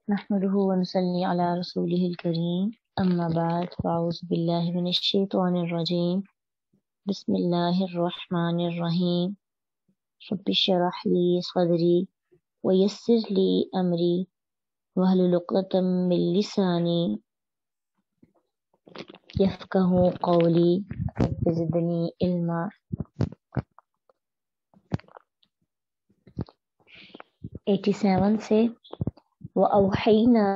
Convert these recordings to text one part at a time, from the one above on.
نحمده ونصلي على رسوله الكريم أما بعد فأعوذ بالله من الشيطان الرجيم بسم الله الرحمن الرحيم رب اشرح لي صدري ويسر لي أمري واحلل عقدة من لساني يفقهوا قولي رب زدني علما 87 سے وَأَوْحَيْنَا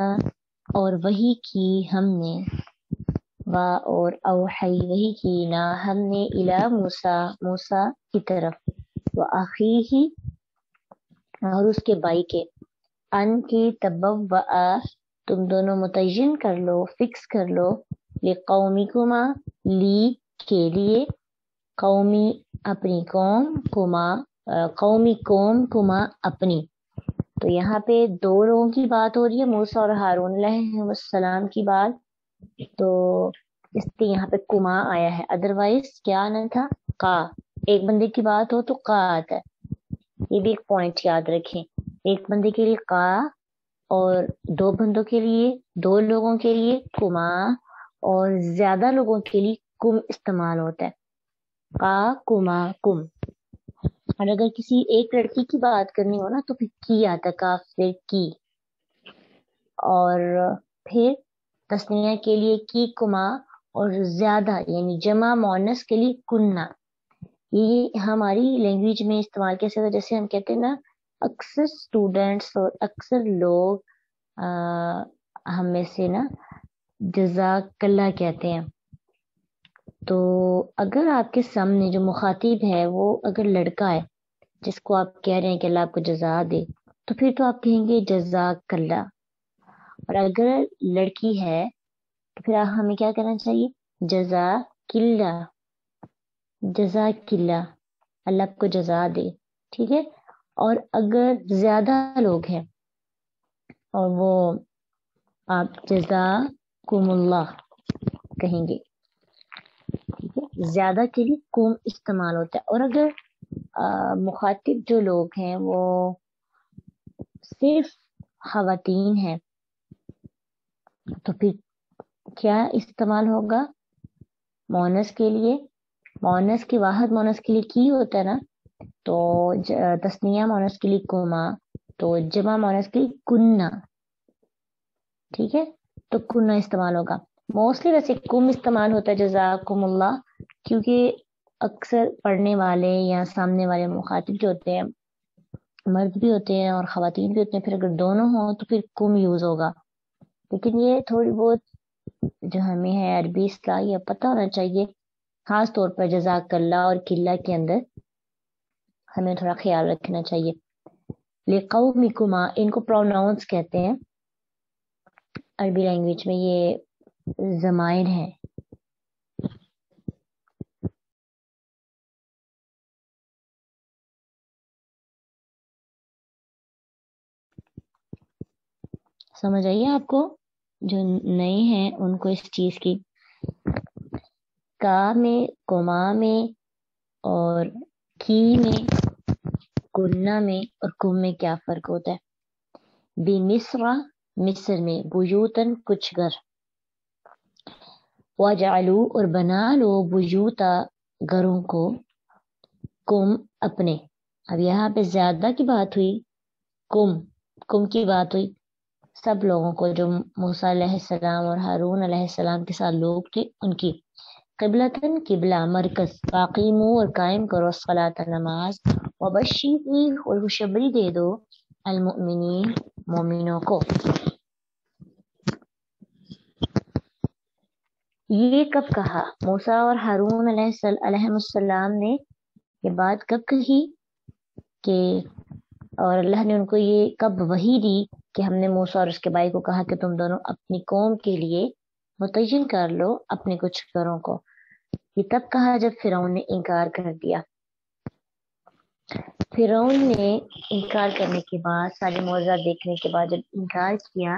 اور وحی کی ہم نے اور اوحی وحی کی نا ہم نے الی موسیٰ کی طرف وَأَخِيهِ اور اس کے بھائی کے ان کی تبوّأ تم دونوں متعین کر لو فکس کر لو لقومکما لی کے لیے قومی اپنی قوم کما اپنی. تو یہاں پہ دو لوگوں کی بات ہو رہی ہے موسیٰ اور ہارون علیہ السلام کی بات. تو اس لیے یہاں پہ کما آیا ہے, ادروائز کیا آنا تھا کا. ایک بندے کی بات ہو تو کا آتا ہے, یہ بھی ایک پوائنٹ یاد رکھیں. ایک بندے کے لیے کا اور دو بندوں کے لیے دو لوگوں کے لیے کما اور زیادہ لوگوں کے لیے کم استعمال ہوتا ہے. کا کما کم. اور اگر کسی ایک لڑکی کی بات کرنی ہو نا تو پھر کی آتا ہے, کاف پھر کی. اور پھر تسنیہ کے لیے کی کما اور زیادہ یعنی جمع مؤنث کے لیے کننا. یہ ہماری لینگویج میں استعمال کیسے ہوتا ہے, جیسے ہم کہتے ہیں نا اکثر اسٹوڈینٹس اور اکثر لوگ ہم میں سے نا جزاک اللہ کہتے ہیں. تو اگر آپ کے سامنے جو مخاطب ہے وہ اگر لڑکا ہے جس کو آپ کہہ رہے ہیں کہ اللہ آپ کو جزا دے, تو پھر تو آپ کہیں گے جزاک اللہ. اور اگر لڑکی ہے تو پھر ہمیں کیا کرنا چاہیے, جزاک اللہ, اللہ آپ کو جزا دے. ٹھیک ہے. اور اگر زیادہ لوگ ہیں اور وہ آپ جزاکم اللہ کہیں گے. زیادہ کے لیے کم استعمال ہوتا ہے. اور اگر مخاطب جو لوگ ہیں وہ صرف خواتین ہیں تو پھر کیا استعمال ہوگا مؤنث کے لیے. مؤنث کے واحد مؤنث کے لیے کی ہوتا ہے نا, تو تسنیہ مؤنث کے لیے کما, تو جمع مؤنث کے لیے کننا. ٹھیک ہے. تو کننا استعمال ہوگا. موسٹلی ویسے کم استعمال ہوتا ہے جزاکم اللہ, کیونکہ اکثر پڑھنے والے یا سامنے والے مخاطب جو ہوتے ہیں مرد بھی ہوتے ہیں اور خواتین بھی ہوتے ہیں. پھر اگر دونوں ہوں تو پھر کم یوز ہوگا. لیکن یہ تھوڑی بہت جو ہمیں ہے عربی اصطلاح یہ پتہ ہونا چاہیے, خاص طور پر جزاک اللہ اور قلہ کے اندر ہمیں تھوڑا خیال رکھنا چاہیے. لقومکما ان کو پروناؤنس کہتے ہیں عربی لینگویج میں, یہ ضمائر ہیں. سمجھ آئیے آپ کو, جو نئے ہیں ان کو اس چیز کی. کا میں کما میں اور کی میں کننا میں اور کم میں کیا فرق ہوتا ہے. بمصر مصر میں, بیوتن کچھ گھر, وجعلوا اور بنا لو بیوتا گھروں کو, کم اپنے. اب یہاں پہ زیادہ کی بات ہوئی, کم کی بات ہوئی سب لوگوں کو جو موسیٰ علیہ السلام اور ہارون علیہ السلام کے ساتھ لوگ تھے ان کی. قبلتن قبلہ مرکز, فاقیمو اور قائم کرو الصلاۃ نماز, وبشری اور خوشخبری دے دو المؤمنین مومنوں کو. یہ کب کہا موسیٰ اور ہارون علیہ السلام نے یہ بات کب کہی کہ, اور اللہ نے ان کو یہ کب وحی دی کہ ہم نے موسیٰ اور اس کے بھائی کو کہا کہ تم دونوں اپنی قوم کے لیے متعین کر لو اپنے کچھ گھروں کو. یہ تب کہا جب فرعون نے انکار کر دیا. فرعون نے انکار کرنے کے بعد, سارے معجزات دیکھنے کے بعد جب انکار کیا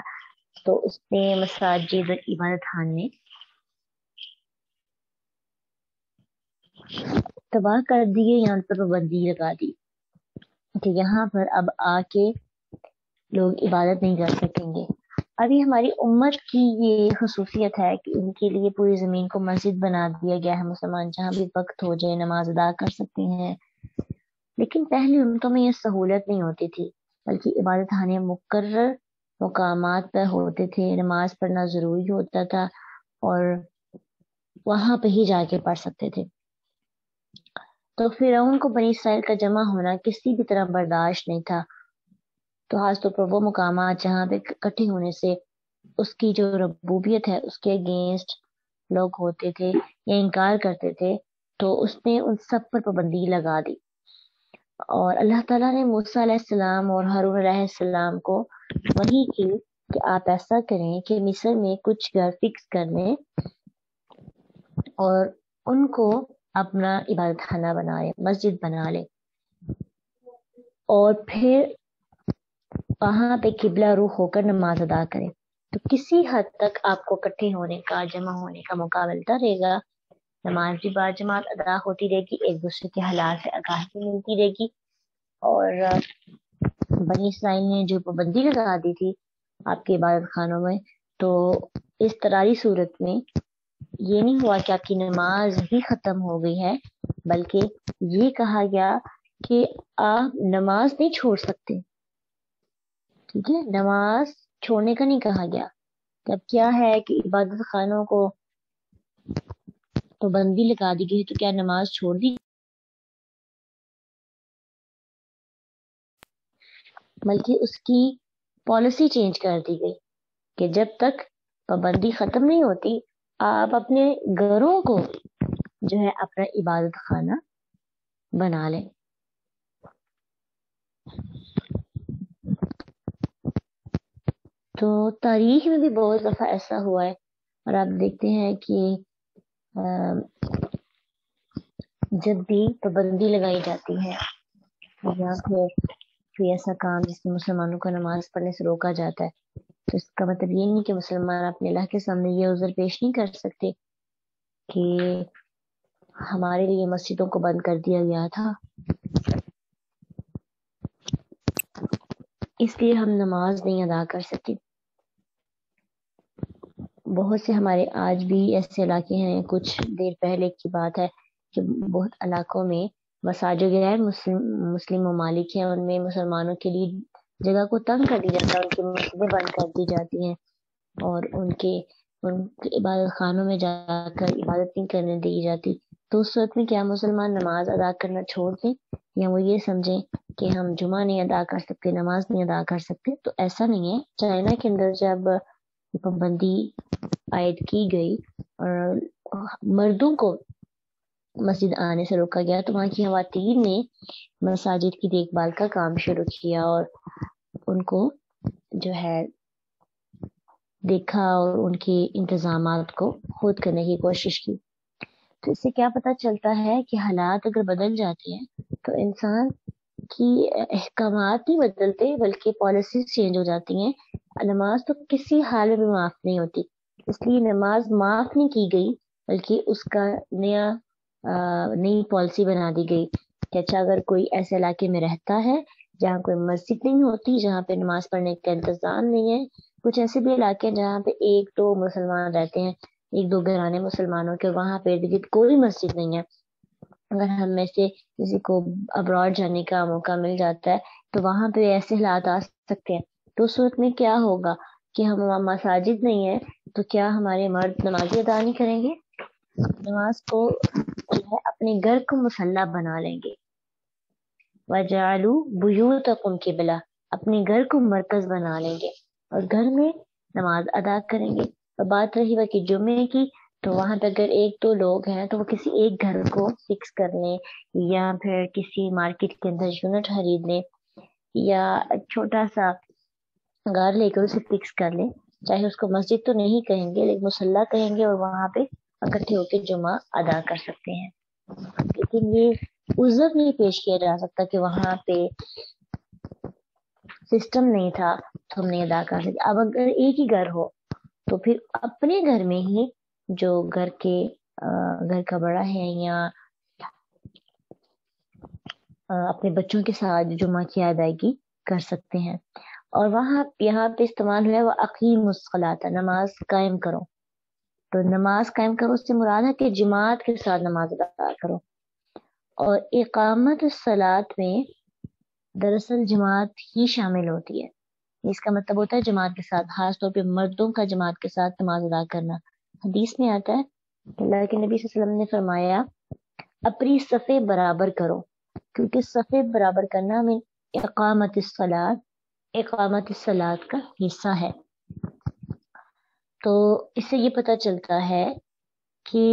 تو اس نے مساجد اور عبادت خانے تباہ کر دیے, یہاں پر پابندی لگا دی کہ یہاں پر اب آ کے لوگ عبادت نہیں کر سکیں گے. ابھی ہماری امت کی یہ خصوصیت ہے کہ ان کے لیے پوری زمین کو مسجد بنا دیا گیا ہے، مسلمان جہاں بھی وقت ہو جائے نماز ادا کر سکتے ہیں۔ لیکن پہلی امتوں میں یہ سہولت نہیں ہوتی تھی، بلکہ عبادت خانے مقرر مقامات پر ہوتے تھے، نماز پڑھنا ضروری ہوتا تھا اور وہاں پہ ہی جا کے پڑھ سکتے تھے۔ تو فرعون کو بنی اسرائیل کا جمع ہونا کسی بھی طرح برداشت نہیں تھا، تو خاص طور پر وہ مقامات جہاں پہ اکٹھے ہونے سے اس کی جو ربوبیت ہے اس کے اگینسٹ لوگ ہوتے تھے یا انکار کرتے تھے، تو اس نے ان سب پر پابندی لگا دی۔ اور اللہ تعالیٰ نے موسیٰ علیہ السلام اور ہارون علیہ السلام کو وحی کی کہ آپ ایسا کریں کہ مصر میں کچھ گھر فکس کر لیں اور ان کو اپنا عبادت خانہ بنائے، مسجد بنا لے، اور پھر وہاں پہ قبلہ رخ ہو کر نماز ادا کرے۔ تو کسی حد تک آپ کو اکٹھے ہونے کا، جمع ہونے کا موقع ملتا رہے گا، نماز بھی باجماعت ادا ہوتی رہے گی، ایک دوسرے کے حالات سے آگاہی ملتی رہے گی۔ اور بنی اسرائیل نے جو پابندی لگا دی تھی آپ کے عبادت خانوں میں، تو اس طرح صورت میں یہ نہیں ہوا کہ آپ کی نماز ہی ختم ہو گئی ہے، بلکہ یہ کہا گیا کہ آپ نماز نہیں چھوڑ سکتے۔ ٹھیک ہے، نماز چھوڑنے کا نہیں کہا گیا۔ اب کیا ہے کہ عبادت خانوں کو پابندی لگا دی گئی تو کیا نماز چھوڑ دی؟ بلکہ اس کی پالیسی چینج کر دی گئی کہ جب تک پابندی ختم نہیں ہوتی آپ اپنے گھروں کو جو ہے اپنا عبادت خانہ بنا لیں۔ تو تاریخ میں بھی بہت دفعہ ایسا ہوا ہے، اور آپ دیکھتے ہیں کہ جب بھی پابندی لگائی جاتی ہے یا پھر کوئی ایسا کام جس میں مسلمانوں کو نماز پڑھنے سے روکا جاتا ہے، تو اس کا مطلب یہ نہیں کہ مسلمان اپنے اللہ کے سامنے یہ عذر پیش نہیں کر سکتے کہ ہمارے لیے مسجدوں کو بند کر دیا گیا تھا، اس لیے ہم نماز نہیں ادا کر سکتے۔ بہت سے ہمارے آج بھی ایسے علاقے ہیں، کچھ دیر پہلے کی بات ہے کہ بہت علاقوں میں مساجد غیر مسلم ممالک ہیں، ان میں مسلمانوں کے لیے جگہ کو تنگ کر دیا جاتا ہے، ان کی مسجدیں بند کر دی جاتی ہیں اور ان کے عبادت خانوں میں جا کر عبادت نہیں کرنے دی جاتی۔ تو اس وقت میں کیا مسلمان نماز ادا کرنا چھوڑ دیں یا وہ یہ سمجھیں کہ ہم جمعہ نہیں ادا کر سکتے، نماز نہیں ادا کر سکتے؟ تو ایسا نہیں ہے۔ چائنا کے اندر جب پابندی عائد کی گئی اور مردوں کو مسجد آنے سے روکا گیا، تو وہاں کی خواتین نے مساجد کی دیکھ بھال کا کام شروع کیا اور ان کو جو ہے دیکھا اور ان کے انتظامات کو خود کرنے کی کوشش کی۔ تو اس سے کیا پتہ چلتا ہے کہ حالات اگر بدل جاتے ہیں تو انسان کی احکامات نہیں بدلتے بلکہ پالیسیز چینج ہو جاتی ہیں۔ نماز تو کسی حال میں بھی معاف نہیں ہوتی، اس لیے نماز معاف نہیں کی گئی بلکہ اس کا نئی پالیسی بنا دی گئی کہ اچھا اگر کوئی ایسے علاقے میں رہتا ہے جہاں کوئی مسجد نہیں ہوتی، جہاں پہ نماز پڑھنے کا انتظام نہیں ہے، کچھ ایسے بھی علاقے ہیں جہاں پہ ایک دو مسلمان رہتے ہیں، ایک دو گھرانے مسلمانوں کے، وہاں پہ ارد گرد کوئی مسجد نہیں ہے، اگر ہم میں سے کسی کو ابراڈ جانے کا موقع مل جاتا ہے تو وہاں پہ ایسے حالات آ سکتے ہیں، تو اس صورت میں کیا ہوگا کہ ہم مساجد نہیں ہے تو کیا ہمارے مرد نماز ادا نہیں کریں گے؟ نماز کو جو ہے اپنے گھر کو مسلح بنا لیں گے۔ وَجَعَلُوا بُيُوتَكُمْ قِبْلَةً، اپنے گھر کو مرکز بنا لیں گے اور گھر میں نماز ادا کریں گے۔ اور بات رہی وقت جمعے کی، تو وہاں پہ اگر ایک دو لوگ ہیں تو وہ کسی ایک گھر کو فکس کر لیں یا پھر کسی مارکیٹ کے اندر یونٹ خرید لیں یا چھوٹا سا گھر لے کر اسے فکس کر لیں، چاہے اس کو مسجد تو نہیں کہیں گے لیکن مصلی کہیں گے، اور وہاں پہ اکٹھے ہو کے جمعہ ادا کر سکتے ہیں۔ لیکن یہ عذر نہیں پیش کیا جا سکتا کہ وہاں پہ سسٹم نہیں تھا تو ہم نہیں ادا کر سکتے۔ اب اگر ایک ہی گھر ہو تو پھر اپنے گھر میں ہی جو گھر کا بڑا ہے یا اپنے بچوں کے ساتھ جمعہ کی ادائیگی کر سکتے ہیں۔ اور وہاں یہاں پہ استعمال ہوا ہے وہ اقیم الصلاۃ، نماز قائم کرو. تو نماز قائم کرو اس سے مراد ہے کہ جماعت کے ساتھ نماز ادا کرو. اور اقامت الصلاۃ میں دراصل جماعت ہی شامل ہوتی ہے. اس کا مطلب ہوتا ہے جماعت کے ساتھ، خاص طور پہ مردوں کا جماعت کے ساتھ نماز ادا کرنا. حدیث میں آتا ہے کہ اللہ کے نبی صلی اللہ علیہ وسلم نے فرمایا اپنی صفیں برابر کرو، کیونکہ صفیں برابر کرنا میں اقامت الصلاۃ کا حصہ ہے. تو اس سے یہ پتہ چلتا ہے کہ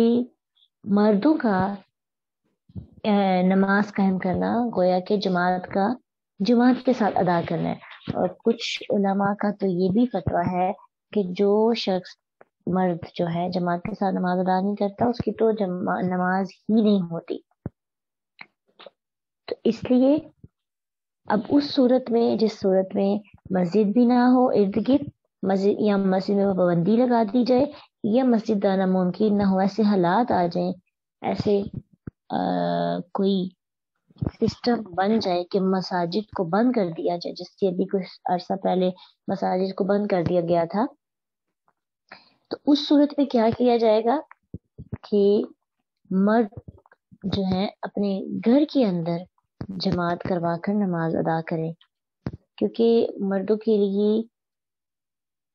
مردوں کا نماز قائم کرنا گویا کہ جماعت کے ساتھ ادا کرنا ہے. اور کچھ علماء کا تو یہ بھی فتویٰ ہے کہ جو شخص مرد جو ہے جماعت کے ساتھ نماز ادا نہیں کرتا اس کی تو نماز ہی نہیں ہوتی. تو اس لیے اب اس صورت میں جس صورت میں مسجد بھی نہ ہو ارد گرد، مسجد یا مسجد میں پابندی لگا دی جائے یا مسجد آنا ممکن نہ ہو، ایسے حالات آ جائیں، ایسے کوئی سسٹم بن جائے کہ مساجد کو بند کر دیا جائے، جس سے ابھی کچھ عرصہ پہلے مساجد کو بند کر دیا گیا تھا، تو اس صورت میں کیا کیا جائے گا کہ مرد جو ہے اپنے گھر کے اندر جماعت کروا کر نماز ادا کریں، کیونکہ مردوں کے لیے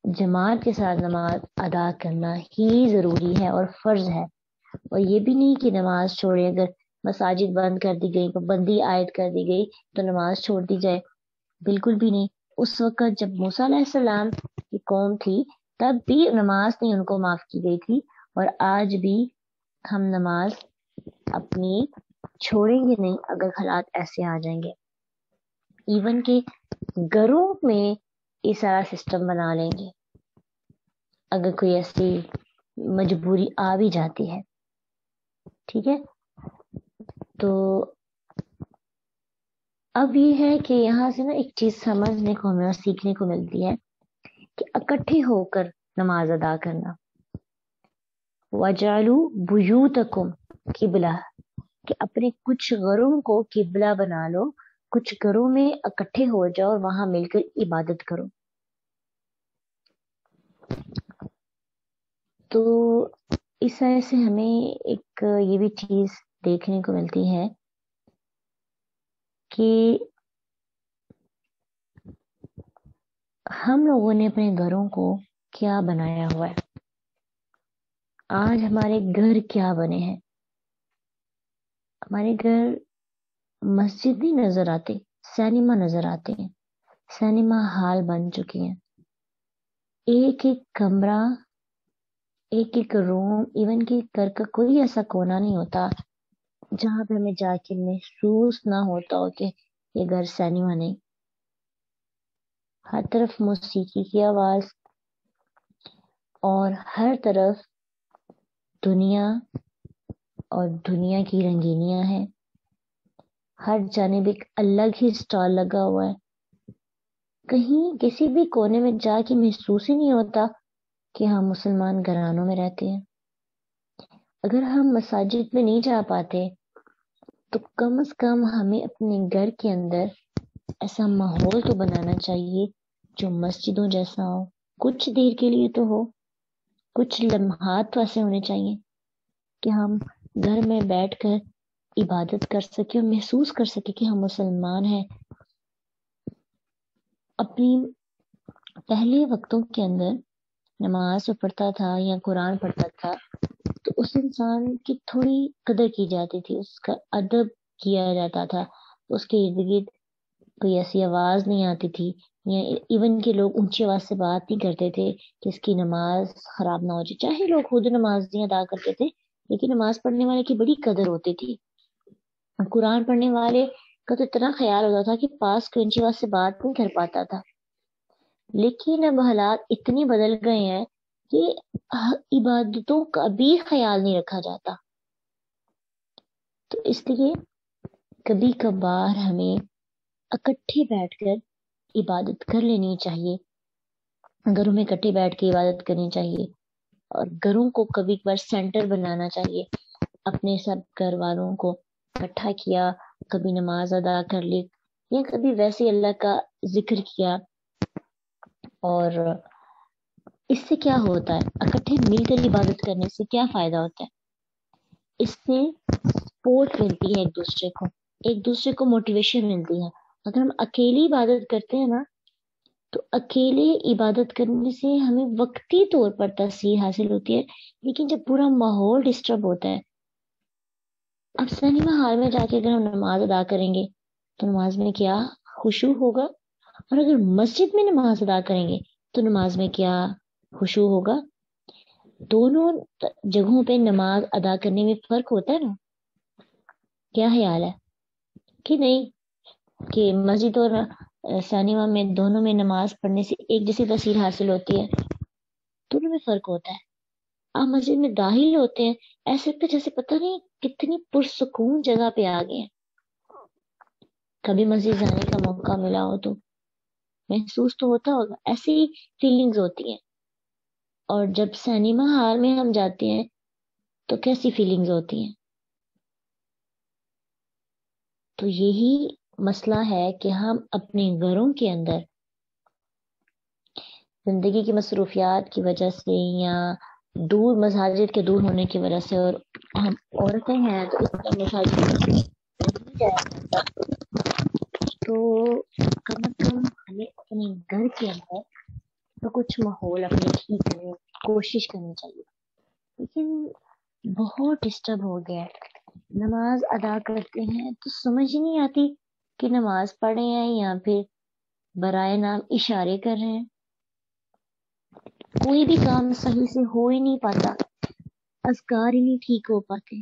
جماعت کے ساتھ نماز ادا کرنا ہی ضروری ہے اور فرض ہے. اور یہ بھی نہیں کہ نماز چھوڑے، اگر مساجد بند کر دی گئی، پابندی عائد کر دی گئی تو نماز چھوڑ دی جائے، بالکل بھی نہیں. اس وقت جب موسیٰ علیہ السلام کی قوم تھی تب بھی نماز نہیں ان کو معاف کی گئی تھی، اور آج بھی ہم نماز اپنی چھوڑیں گے نہیں اگر حالات ایسے آ جائیں گے. ایون کہ گھروں میں یہ سارا سسٹم بنا لیں گے اگر کوئی ایسی مجبوری آ بھی جاتی ہے. ٹھیک ہے، تو اب یہ ہے کہ یہاں سے نا ایک چیز سمجھنے کو ہمیں اور سیکھنے کو ملتی ہے کہ اکٹھے ہو کر نماز ادا کرنا. وَجَعَلُوا بُيُوتَكُمْ قِبْلَةً، کہ اپنے کچھ گھروں کو قبلہ بنا لو، کچھ گھروں میں اکٹھے ہو جاؤ اور وہاں مل کر عبادت کرو. تو اس طرح سے ہمیں ایک یہ بھی چیز دیکھنے کو ملتی ہے کہ ہم لوگوں نے اپنے گھروں کو کیا بنایا ہوا ہے. آج ہمارے گھر کیا بنے ہیں؟ ہمارے گھر مسجد نہیں نظر آتے، سینما نظر آتے ہیں، سینما ہال بن چکے ہیں. ایک ایک کمرہ، ایک ایک روم، ایون کہ گھر کا کوئی ایسا کونا نہیں ہوتا جہاں پہ ہمیں جا کے محسوس نہ ہوتا ہو کہ یہ گھر سینما نہیں. ہر طرف موسیقی کی آواز اور ہر طرف دنیا اور دنیا کی رنگینیاں ہیں. ہر جانب ایک الگ ہی سٹال لگا ہوا ہے. کہیں کسی بھی کونے میں جا کے محسوس ہی نہیں ہوتا کہ ہم مسلمان گھرانوں میں رہتے ہیں. اگر ہم مساجد میں نہیں جا پاتے تو کم از کم ہمیں اپنے گھر کے اندر ایسا ماحول تو بنانا چاہیے جو مسجدوں جیسا ہو. کچھ دیر کے لیے تو ہو، کچھ لمحات تو ایسے ہونے چاہیے کہ ہم گھر میں بیٹھ کر عبادت کر سکیں اور محسوس کر سکیں کہ ہم مسلمان ہیں. اپنی پہلے وقتوں کے اندر نماز پڑھتا تھا یا قرآن پڑھتا تھا تو اس انسان کی تھوڑی قدر کی جاتی تھی، اس کا ادب کیا جاتا تھا، اس کے ارد گرد کوئی ایسی آواز نہیں آتی تھی، یا ایون کہ لوگ اونچی آواز سے بات نہیں کرتے تھے کہ اس کی نماز خراب نہ ہو جائے. چاہے لوگ خود نماز نہیں ادا کرتے تھے لیکن نماز پڑھنے والے کی بڑی قدر ہوتی تھی. قرآن پڑھنے والے کا تو اتنا خیال ہوتا تھا کہ پاس کوئی اونچی آواز سے بات نہیں کر پاتا تھا. لیکن اب حالات اتنے بدل گئے ہیں کہ عبادتوں کا بھی خیال نہیں رکھا جاتا. تو اس لیے کبھی کبھار ہمیں اکٹھے بیٹھ کر عبادت کر لینی چاہیے، گھروں میں اکٹھے بیٹھ کے عبادت کرنی چاہیے، اور گھروں کو کبھی کبھار سینٹر بنانا چاہیے. اپنے سب گھر والوں کو اکٹھا کیا، کبھی نماز ادا کر لی یا کبھی ویسے اللہ کا ذکر کیا اور اس سے کیا ہوتا ہے، اکٹھے مل کر عبادت کرنے سے کیا فائدہ ہوتا ہے؟ اس سے سپورٹ ملتی ہے ایک دوسرے کو موٹیویشن ملتی ہے. اگر ہم اکیلی عبادت کرتے ہیں نا تو اکیلے عبادت کرنے سے ہمیں وقتی طور پر تسہیل حاصل ہوتی ہے، لیکن جب پورا ماحول ڈسٹرب ہوتا ہے، اب سنیما ہال میں جا کے اگر ہم نماز ادا کریں گے تو نماز میں کیا خشوع ہوگا، اور اگر مسجد میں نماز ادا کریں گے تو نماز میں کیا خشوع ہوگا. دونوں جگہوں پہ نماز ادا کرنے میں فرق ہوتا ہے نا. کیا خیال ہے کہ نہیں، کہ مسجد اور سنیما میں دونوں میں نماز پڑھنے سے ایک جیسی تاثیر حاصل ہوتی ہے؟ دونوں میں فرق ہوتا ہے. آپ مسجد میں داخل ہوتے ہیں ایسے لگتا ہے جیسے پتہ نہیں کتنی پرسکون جگہ پہ آ گئے ہیں. کبھی مسجد جانے کا موقع ملا ہو تو محسوس تو ہوتا ہوگا، ایسی ہی فیلنگز ہوتی ہیں. اور جب سنیما ہال میں ہم جاتے ہیں تو کیسی فیلنگز ہوتی ہیں؟ تو یہی مسئلہ ہے کہ ہم اپنے گھروں کے اندر زندگی کی مصروفیات کی وجہ سے یا دور مساجد کے دور ہونے کی وجہ سے، اور ہم عورتیں ہیں تو اس طرح مساجد میں نہیں جایا جاتا، تو کم از کم ہمیں اپنے گھر کے اندر تو کچھ ماحول اپنے ٹھیک کرنے کوشش کرنی چاہیے. لیکن بہت ڈسٹرب ہو گیا ہے. نماز ادا کرتے ہیں تو سمجھ ہی نہیں آتی کہ نماز پڑھ رہے ہیں یا پھر برائے نام اشارے کر رہے ہیں. کوئی بھی کام صحیح سے ہو ہی نہیں پاتا، اذکار ہی نہیں ٹھیک ہو پاتے.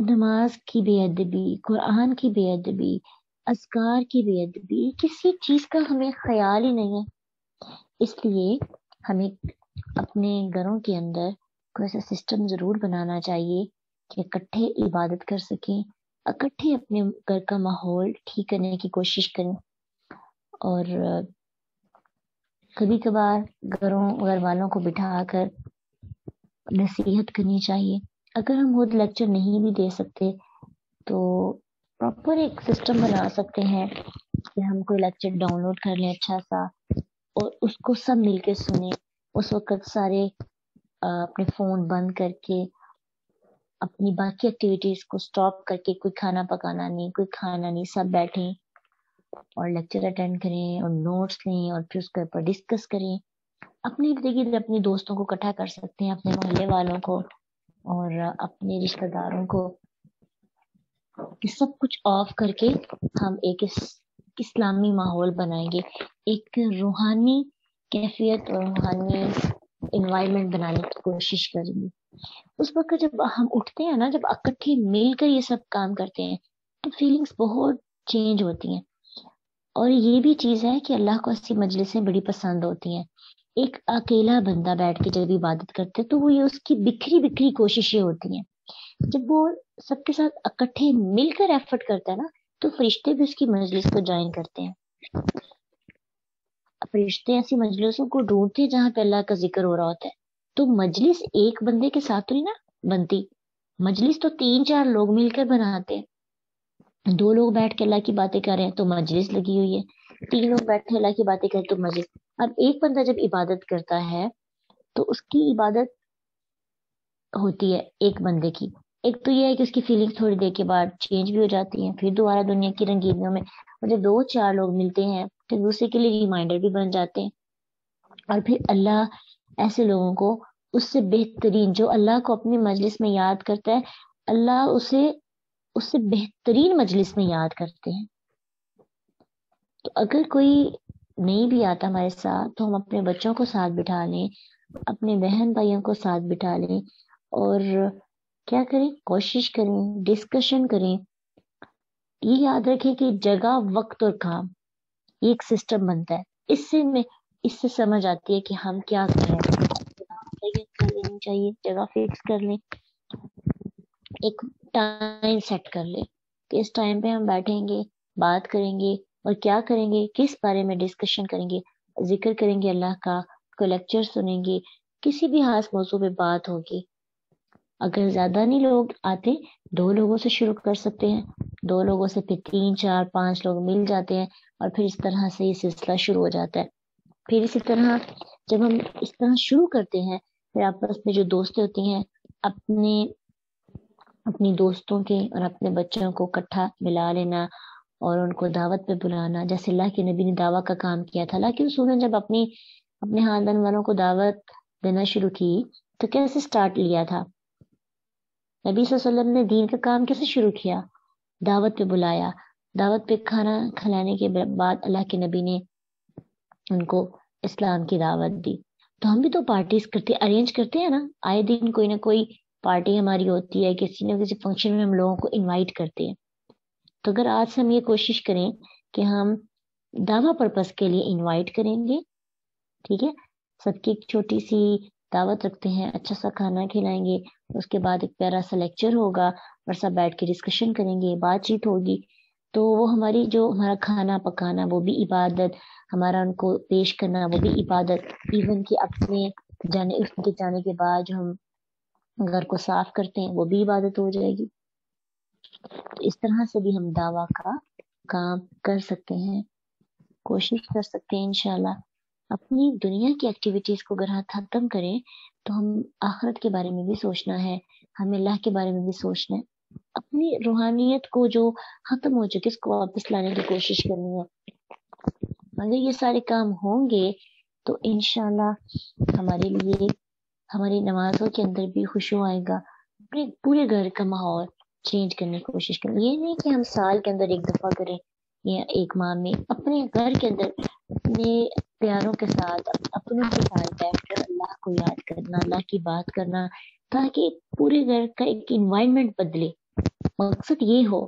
نماز کی بے ادبی، قرآن کی بے ادبی، اذکار کی بے ادبی، کسی چیز کا ہمیں خیال ہی نہیں ہے. اس لیے ہمیں اپنے گھروں کے اندر کوئی ایسا سسٹم ضرور بنانا چاہیے کہ اکٹھے عبادت کر سکیں، اکٹھے اپنے گھر کا ماحول ٹھیک کرنے کی کوشش کریں. اور کبھی کبھار گھر والوں کو بٹھا کر نصیحت کرنی چاہیے. اگر ہم خود لیکچر نہیں بھی دے سکتے تو پراپر ایک سسٹم بنا سکتے ہیں کہ ہم کوئی لیکچر ڈاؤن لوڈ کر لیں اچھا سا، اور اس کو سب مل کے سنیں. اس وقت سارے اپنے فون بند کر کے اپنی باقی ایکٹیویٹیز کو سٹاپ کر کے، کوئی کھانا پکانا نہیں، کوئی کھانا نہیں، سب بیٹھیں اور لیکچر اٹینڈ کریں اور نوٹس لیں اور پھر اس کے اوپر ڈسکس کریں. اپنی زندگی اپنے دوستوں کو اکٹھا کر سکتے ہیں، اپنے محلے والوں کو اور اپنے رشتہ داروں کو. یہ سب کچھ آف کر کے ہم ایک اسلامی ماحول بنائیں گے، ایک روحانی کیفیت اور روحانی انوائرمنٹ بنانے کی کوشش کریں گے. اس وقت جب ہم اٹھتے ہیں نا، جب اکٹھے مل کر یہ سب کام کرتے ہیں تو فیلنگز بہت چینج ہوتی ہیں. اور یہ بھی چیز ہے کہ اللہ کو ایسی مجلسیں بڑی پسند ہوتی ہیں. ایک اکیلا بندہ بیٹھ کے جب عبادت کرتے تو وہ یہ اس کی بکھری بکھری کوششیں ہوتی ہیں. جب وہ سب کے ساتھ اکٹھے مل کر ایفرٹ کرتا ہے نا تو فرشتے بھی اس کی مجلس کو جوائن کرتے ہیں. فرشتے ایسی مجلسوں کو ڈھونڈتے ہیں جہاں پہ اللہ کا ذکر ہو رہا ہوتا ہے. تو مجلس ایک بندے کے ساتھ تو نہیں نا بنتی، مجلس تو 3-4 لوگ مل کر بناتے ہیں. 2 لوگ بیٹھ کے اللہ کی باتیں کر رہے ہیں تو مجلس لگی ہوئی ہے، 3 لوگ بیٹھ کے اللہ کی باتیں کریں تو مجلس. اب ایک بندہ جب عبادت کرتا ہے تو اس کی عبادت ہوتی ہے ایک بندے کی. ایک تو یہ ہے کہ اس کی فیلنگ تھوڑی دیر کے بعد چینج بھی ہو جاتی ہیں، پھر دوبارہ دنیا کی رنگینیوں میں. اور جب 2-4 لوگ ملتے ہیں تو دوسرے کے لیے ریمائنڈر بھی بن جاتے ہیں. اور پھر اللہ ایسے لوگوں کو اس سے بہترین، جو اللہ کو اپنی مجلس میں یاد کرتا ہے، اللہ اسے اس سے بہترین مجلس میں یاد کرتے ہیں. تو اگر کوئی نہیں بھی آتا ہمارے ساتھ تو ہم اپنے بچوں کو ساتھ بٹھا لیں، اپنے بہن بھائیوں کو ساتھ بٹھا لیں اور کیا کریں، کوشش کریں، ڈسکشن کریں. یہ یاد رکھیں کہ جگہ، وقت اور کام یہ ایک سسٹم بنتا ہے. اس سے سمجھ آتی ہے کہ ہم کیا کریں. کر لینی چاہیے، جگہ فکس کر لیں، ایک ٹائم سیٹ کر لیں کہ اس ٹائم پہ ہم بیٹھیں گے، بات کریں گے. اور کیا کریں گے، کس بارے میں ڈسکشن کریں گے، ذکر کریں گے اللہ کا، کوئی لیکچر سنیں گے، کسی بھی خاص موضوع پہ بات ہوگی. اگر زیادہ نہیں لوگ آتے 2 لوگوں سے شروع کر سکتے ہیں، 2 لوگوں سے پھر 3 4 5 لوگ مل جاتے ہیں، اور پھر اس طرح سے یہ سلسلہ شروع ہو جاتا ہے۔ پھر اسی طرح جب ہم اس طرح شروع کرتے ہیں، پھر آپس میں جو دوست ہوتی ہیں اپنی دوستوں کے اور اپنے بچوں کو اکٹھا ملا لینا اور ان کو دعوت پہ بلانا، جیسے اللہ کے نبی نے دعوت کا کام کیا تھا۔ اللہ کے رسول نے جب اپنے خاندان والوں کو دعوت دینا شروع کی تو کیسے سٹارٹ لیا تھا؟ نبی صلی اللہ علیہ وسلم نے دین کا کام کیسے شروع کیا؟ دعوت پہ بلایا، دعوت پہ کھانا کھلانے کے بعد اللہ کے نبی نے ان کو اسلام کی دعوت دی۔ تو ہم بھی تو پارٹیز ارینج کرتے ہیں نا، آئے دن کوئی نہ کوئی پارٹی ہماری ہوتی ہے، کسی نہ کسی فنکشن میں ہم لوگوں کو انوائٹ کرتے ہیں۔ تو اگر آج سے ہم یہ کوشش کریں کہ ہم دعوی پرپس کے لیے انوائٹ کریں گے، ٹھیک ہے، سب کی ایک چھوٹی سی دعوت رکھتے ہیں، اچھا سا کھانا کھلائیں گے، اس کے بعد ایک پیارا سا لیکچر ہوگا اور سب بیٹھ کے ڈسکشن کریں گے، بات چیت ہوگی، تو وہ ہمارا کھانا پکانا وہ بھی عبادت، ہمارا ان کو پیش کرنا وہ بھی عبادت، ایون کہ اپنے جانے کے بعد جو ہم گھر کو صاف کرتے ہیں وہ بھی عبادت ہو جائے گی۔ تو اس طرح سے بھی ہم دعویٰ کا کام کر سکتے ہیں، کوشش کر سکتے ہیں انشاءاللہ۔ اپنی دنیا کی ایکٹیویٹیز کو اگر ختم کریں تو ہم آخرت کے بارے میں بھی سوچنا ہے، ہمیں اللہ کے بارے میں بھی سوچنا ہے، اپنی روحانیت کو جو ختم ہو چکی اس کو واپس لانے کی کوشش کرنی ہے۔ اگر یہ سارے کام ہوں گے تو انشاءاللہ ہمارے لیے ہماری نمازوں کے اندر بھی خشوع آئے گا، پورے گھر کا ماحول چینج کرنے کی کوشش کریں۔ یہ نہیں کہ ہم سال کے اندر ایک دفعہ کریں یا ایک ماہ میں، اپنے گھر کے اندر اپنے پیاروں کے ساتھ اپنوں کے ساتھ بیٹھ کر اللہ کو یاد کرنا، اللہ کی بات کرنا، تاکہ پورے گھر کا ایک انوائرمنٹ بدلے، مقصد یہ ہو۔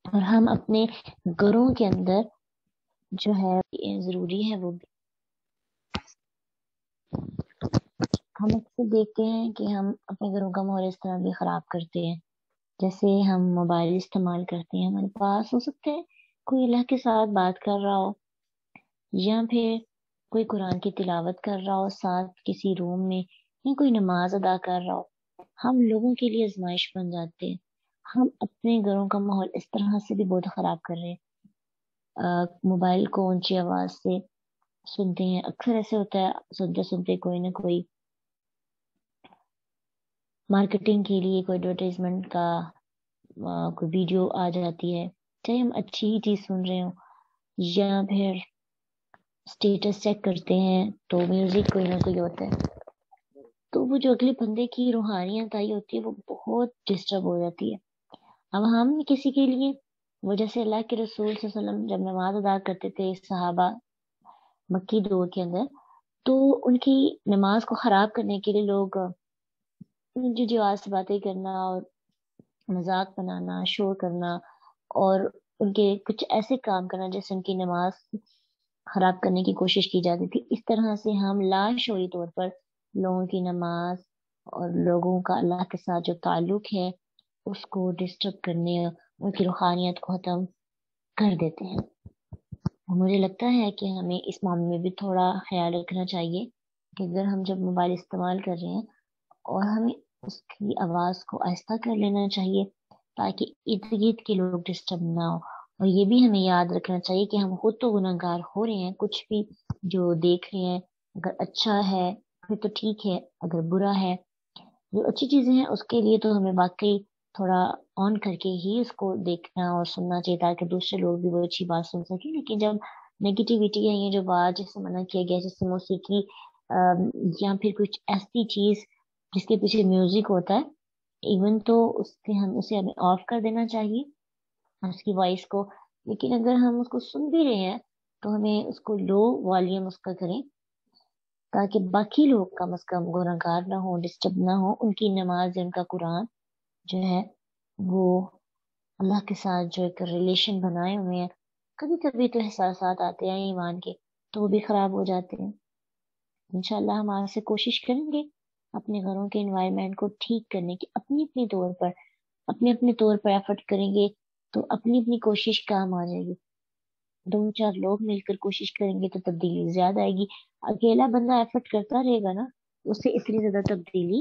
اور ہم اپنے گھروں کے اندر جو ہے ضروری ہے وہ بھی ہم اکثر دیکھتے ہیں کہ ہم اپنے گھروں کا ماحول اس طرح بھی خراب کرتے ہیں، جیسے ہم موبائل استعمال کرتے ہیں، ہمارے پاس ہو سکتا ہے کوئی اللہ کے ساتھ بات کر رہا ہو، یا پھر کوئی قرآن کی تلاوت کر رہا ہو ساتھ کسی روم میں، یا کوئی نماز ادا کر رہا ہو، ہم لوگوں کے لیے آزمائش بن جاتے ہیں۔ ہم اپنے گھروں کا ماحول اس طرح سے بھی بہت خراب کر رہے ہیں، موبائل کو اونچی آواز سے سنتے ہیں، اکثر ایسے ہوتا ہے سنتے سنتے کوئی نہ کوئی مارکیٹنگ کے لیے کوئی ایڈورٹائزمنٹ کا کوئی ویڈیو آ جاتی ہے، چاہے ہم اچھی ہی چیز سن رہے ہوں، یا پھر اسٹیٹس چیک کرتے ہیں تو میوزک کوئی نہ کوئی ہوتا ہے، تو وہ جو اگلے بندے کی روحانیت آئی ہوتی ہے وہ بہت ڈسٹرب ہو جاتی ہے۔ اب ہم کسی کے لیے، وہ جیسے اللہ کے رسول صلی اللہ علیہ وسلم جب نماز ادا کرتے تھے صحابہ مکی دور کے اندر، تو ان کی نماز کو خراب کرنے کے لیے لوگ جو آواز سے باتیں کرنا اور مذاق بنانا، شور کرنا اور ان کے کچھ ایسے کام کرنا جیسے ان کی نماز خراب کرنے کی کوشش کی جاتی تھی، اس طرح سے ہم لاشعوری طور پر لوگوں کی نماز اور لوگوں کا اللہ کے ساتھ جو تعلق ہے اس کو ڈسٹرب کرنے، ان کی روحانیت کو ختم کر دیتے ہیں۔ مجھے لگتا ہے کہ ہمیں اس معاملے میں بھی تھوڑا خیال رکھنا چاہیے کہ اگر ہم جب موبائل استعمال کر رہے ہیں اور ہمیں اس کی آواز کو آہستہ کر لینا چاہیے تاکہ ارد گرد کے لوگ ڈسٹرب نہ ہو، اور یہ بھی ہمیں یاد رکھنا چاہیے کہ ہم خود تو گناہگار ہو رہے ہیں، کچھ بھی جو دیکھ رہے ہیں اگر اچھا ہے پھر تو ٹھیک ہے، اگر برا ہے، جو اچھی چیزیں ہیں اس کے لیے تو ہمیں واقعی تھوڑا آن کر کے ہی اس کو دیکھنا اور سننا چاہیے تاکہ دوسرے لوگ بھی وہ اچھی بات سن سکیں۔ لیکن جب نیگیٹیوٹی ہے، یہ جو بات جیسے منع کیا گیا جیسے موسیقی یا پھر کچھ ایسی چیز جس کے پیچھے میوزک ہوتا ہے، ایون تو اسے ہمیں آف کر دینا چاہیے اس کی وائس کو، لیکن اگر ہم اس کو سن بھی رہے ہیں تو ہمیں اس کو لو والیوم اس کا کریں تاکہ باقی لوگ کم از کم گناہگار نہ ہو، ڈسٹرب نہ ہو، ان کی نماز ان کا قرآن جو ہے وہ اللہ کے ساتھ جو ایک ریلیشن بنائے ہوئے ہیں، کبھی کبھی تو احساسات آتے ہیں ایمان کے تو وہ بھی خراب ہو جاتے ہیں۔ انشاءاللہ ہم آج سے کوشش کریں گے اپنے گھروں کے انوائرمنٹ کو ٹھیک کرنے کی، اپنے طور پر ایفرٹ کریں گے تو اپنی کوشش کام آ جائے گی۔ 2 4 لوگ مل کر کوشش کریں گے تو تبدیلی زیادہ آئے گی، اکیلا بندہ ایفرٹ کرتا رہے گا نا اس سے اتنی زیادہ تبدیلی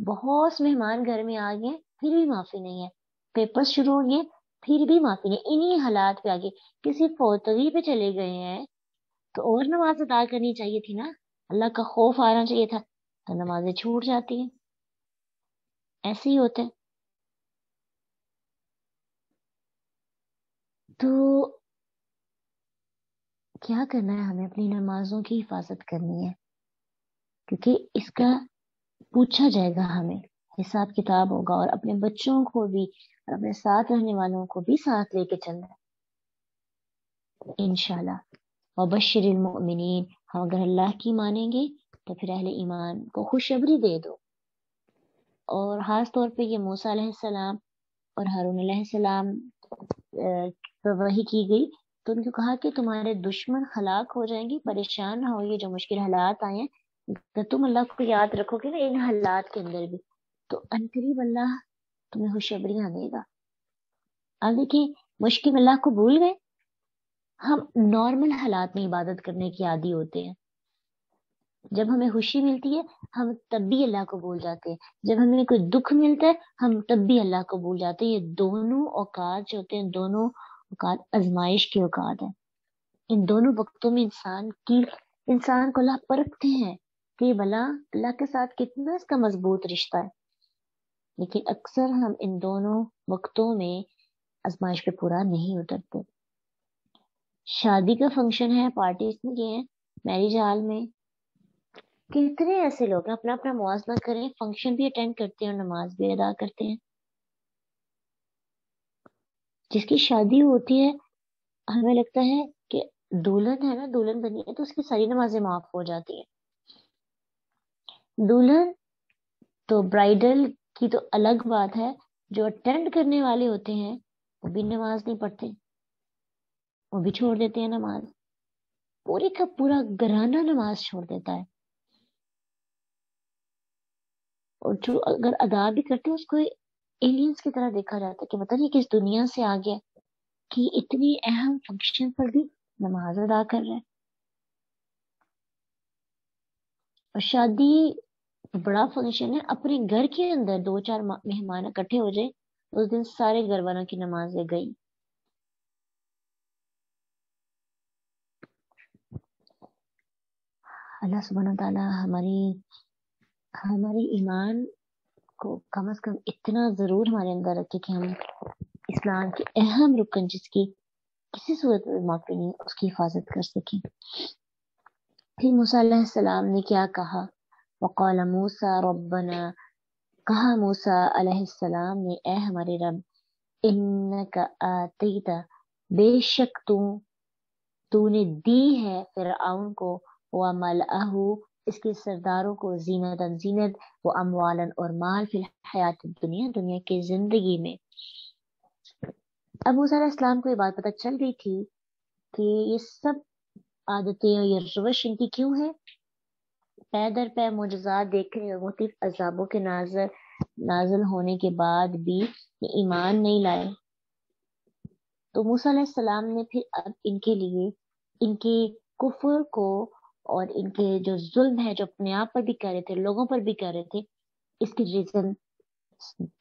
بہت سے مہمان گھر میں آ گئے پھر بھی معافی نہیں ہے، پیپر شروع ہو گئے پھر بھی معافی نہیں، انہی حالات پہ آگے کسی فوتوی پہ چلے گئے ہیں تو اور نماز ادا کرنی چاہیے تھی نا، اللہ کا خوف آنا چاہیے تھا، تو نمازیں چھوٹ جاتی ہیں، ایسے ہی ہوتا ہے۔ تو کیا کرنا ہے ہمیں، اپنی نمازوں کی حفاظت کرنی ہے، کیونکہ اس کا پوچھا جائے گا ہمیں، حساب کتاب ہوگا، اور اپنے بچوں کو بھی اور اپنے ساتھ رہنے والوں کو بھی ساتھ لے کے چلنا ہے انشاءاللہ۔ وبشر المؤمنین، ہم اگر اللہ کی مانیں گے تو پھر اہل ایمان کو خوشخبری دے دو، اور خاص طور پہ یہ موسیٰ علیہ السلام اور ہارون علیہ السلام پر وحی کی گئی تو ان کو کہا کہ تمہارے دشمن ہلاک ہو جائیں گے، پریشان نہ ہو، یہ جو مشکل حالات آئے ہیں اگر تم اللہ کو یاد رکھو گے نا ان حالات کے اندر بھی تو عنقریب اللہ تمہیں خوشخبریاں دے گا۔ اب دیکھیں مشکل اللہ کو بھول گئے، ہم نارمل حالات میں عبادت کرنے کے عادی ہوتے ہیں، جب ہمیں خوشی ملتی ہے ہم تب بھی اللہ کو بھول جاتے ہیں، جب ہمیں کوئی دکھ ملتا ہے ہم تب بھی اللہ کو بھول جاتے ہیں۔ یہ دونوں اوقات جو ہوتے ہیں، دونوں اوقات آزمائش کے اوقات ہیں، ان دونوں وقتوں میں انسان کو اللہ پرکھتے ہیں کہ بھلا اللہ کے ساتھ کتنا اس کا مضبوط رشتہ ہے، لیکن اکثر ہم ان دونوں وقتوں میں آزمائش پہ پورا نہیں اترتے۔ شادی کا فنکشن ہے، پارٹیز میں گئے ہیں، میرج ہال میں کتنے ایسے لوگ ہیں، اپنا اپنا موازنہ کریں، فنکشن بھی اٹینڈ کرتے ہیں اور نماز بھی ادا کرتے ہیں۔ جس کی شادی ہوتی ہے ہمیں لگتا ہے کہ دلہن ہے نا، دلہن بنی ہے تو اس کی ساری نمازیں معاف ہو جاتی ہیں۔ دلہن تو برائڈل کی تو الگ بات ہے، جو اٹینڈ کرنے والے ہوتے ہیں وہ بھی نماز نہیں پڑھتے، وہ بھی چھوڑ دیتے ہیں نماز، پورے کا پورا گھرانہ نماز چھوڑ دیتا ہے، اور جو اگر ادا بھی کرتے ہیں اس کو ایلینز کی طرح دیکھا جاتا ہے کہ پتہ نہیں کس دنیا سے آ گیا کہ اتنی اہم فنکشن پر بھی نماز ادا کر رہا ہے۔ اور شادی بڑا فنکشن ہے، اپنے گھر کے اندر 2-4 مہمان اکٹھے ہو جائے اس دن سارے گھر والوں کی نمازیں گئی۔ اللہ سبحانہ تعالیٰ ہماری ایمان کو کم از کم اتنا ضرور ہمارے اندر رکھے کہ ہم اسلام کے اہم رکن جس کی کسی صورت میں معافی نہیں اس کی حفاظت کر سکیں۔ پھر موسیٰ علیہ السلام نے کیا کہا؟ وقال موسیٰ ربنا، کہا موسیٰ علیہ السلام نے اے ہمارے رب، انکا آتیتا، بے شک تو نے دی ہے فرعون کو، وملئہ، اس کے سرداروں کو، زینت و اموالا، اور مال، فی الحیات الدنیا، دنیا کی زندگی میں۔ اب موسیٰ علیہ السلام کو یہ بات پتہ چل گئی تھی کہ یہ سب عادتیں اور یہ روش ان کی کیوں ہے، پے در پے معجزات دیکھ رہے اور مختلف عذابوں کے نازل ہونے کے بعد بھی یہ ایمان نہیں لائے۔ تو موسیٰ علیہ السلام نے پھر اب ان کے لیے ان کے کفر کو اور ان کے جو ظلم ہے جو اپنے آپ پر بھی کر رہے تھے، لوگوں پر بھی کر رہے تھے، اس کی ریزن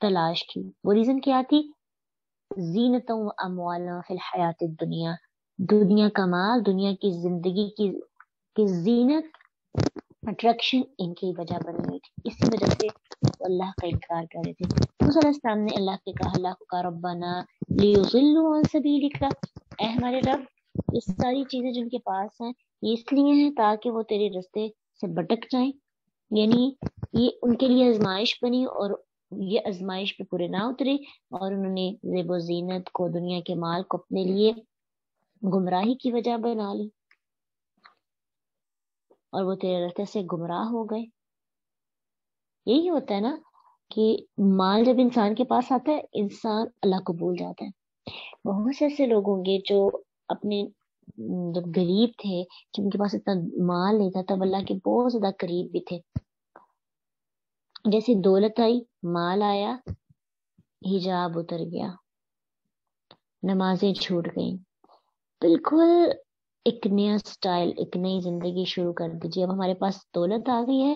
تلاش کی۔ وہ ریزن کیا تھی؟ زینتوں و اموالا فی الحیات الدنیا، دنیا کا مال، دنیا کی زندگی کی زینت، اٹریکشن ان کی وجہ بنی ہوئی تھی، اسی وجہ سے وہ اللہ کا انکار کر رہے تھے۔ موسیٰ علیہ السلام نے اللہ سے کہا، اللہ کا ربنا لیضلوا عن سبیلک، اے ہمارے رب یہ ساری چیزیں جن کے پاس ہیں یہ اس لیے ہیں تاکہ وہ تیرے رستے سے بھٹک جائیں، یعنی یہ ان کے لیے آزمائش بنی اور یہ آزمائش پہ پورے نہ اترے اور انہوں نے زیب و زینت کو، دنیا کے مال کو اپنے لیے گمراہی کی وجہ بنا لی اور وہ تیرے راستے سے گمراہ ہو گئے۔ یہی ہوتا ہے نا کہ مال جب انسان کے پاس آتا ہے انسان اللہ کو بھول جاتا ہے۔ بہت سے ایسے لوگ ہوں گے جو اپنے جب غریب تھے، جب ان کے پاس اتنا مال نہیں تھا تب اللہ کے بہت زیادہ قریب بھی تھے، جیسے دولت آئی، مال آیا، حجاب اتر گیا، نمازیں چھوٹ گئیں، بالکل ایک نیا سٹائل، ایک نئی زندگی شروع کر دیجیے۔ اب ہمارے پاس دولت آ گئی ہے